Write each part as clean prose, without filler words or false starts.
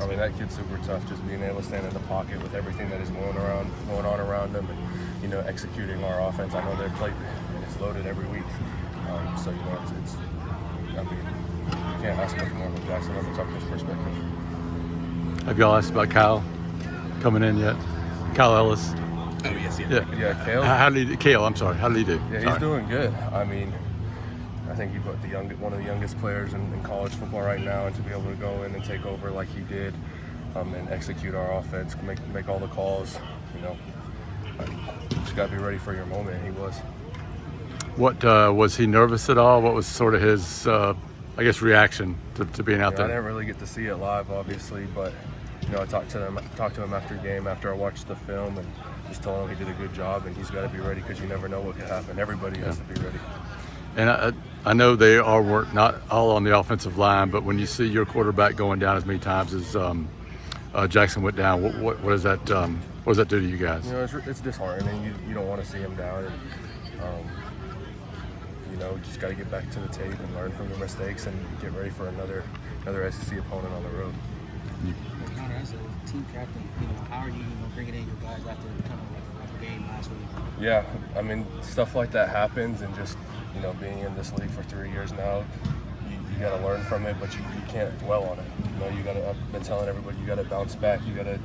I mean, that kid's super tough, just being able to stand in the pocket with everything that is going on around him, and executing our offense. I know their plate is loaded every week, so it's I mean, you can't ask much more from Jackson from a toughness perspective. Have y'all asked about Kyle coming in yet? Kyle Ellis. Oh yes, Yeah, Kale. How did he do? Yeah, he's doing good. I mean, I think he's one of the youngest players in college football right now, and to be able to go in and take over like he did, and execute our offense, make all the calls, just got to be ready for your moment. And he was. What was he nervous at all? What was sort of his, reaction to being out there? I didn't really get to see it live, obviously, but I talked to him after game, after I watched the film, and just told him he did a good job, and he's got to be ready because you never know what could happen. Everybody has to be ready. And I know they are not all on the offensive line, but when you see your quarterback going down as many times as Jackson went down, what does that do to you guys? It's disheartening. You don't want to see him down, and just got to get back to the tape and learn from the mistakes and get ready for another SEC opponent on the road. Connor, as a team captain, how are you, bringing in your guys after kind of like a rough game last week? Yeah, I mean, stuff like that happens, and just being in this league for 3 years now, you got to learn from it, but you can't dwell on it. I've been telling everybody, you got to bounce back. You got to,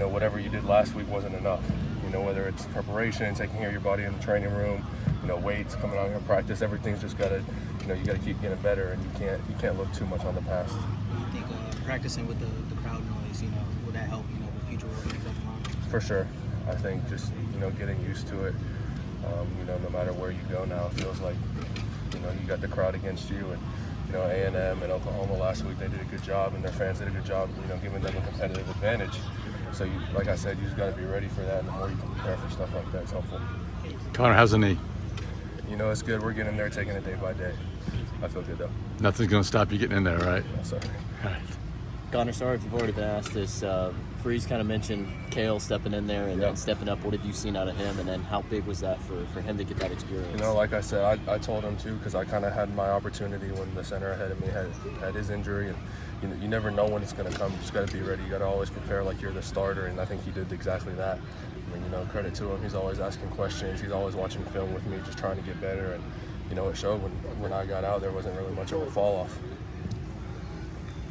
whatever you did last week wasn't enough. Whether it's preparation, taking care of your body in the training room, weights, coming out here and practice, everything's just got to, you got to keep getting better, and you can't look too much on the past. Do you think practicing with the crowd noise, would that help, with future work on? For sure. I think just, getting used to it. No matter where you go now, it feels like, you got the crowd against you, and A&M and Oklahoma last week, they did a good job, and their fans did a good job, giving them a competitive advantage. So, like I said, you just got to be ready for that, and the more you can prepare for stuff like that, it's helpful. Connor, how's the knee? It's good. We're getting there, taking it day by day. I feel good, though. Nothing's going to stop you getting in there, right? No, sir. All right. Connor, sorry if you've already been asked this. Freeze kind of mentioned Kale stepping in there and then stepping up. What have you seen out of him, and then how big was that for him to get that experience? Like I said, I told him too, because I kind of had my opportunity when the center ahead of me had his injury, and you never know when it's going to come. You just got to be ready. You got to always prepare like you're the starter, and I think he did exactly that. I mean, credit to him. He's always asking questions. He's always watching film with me, just trying to get better, and it showed when I got out. There wasn't really much of a fall off.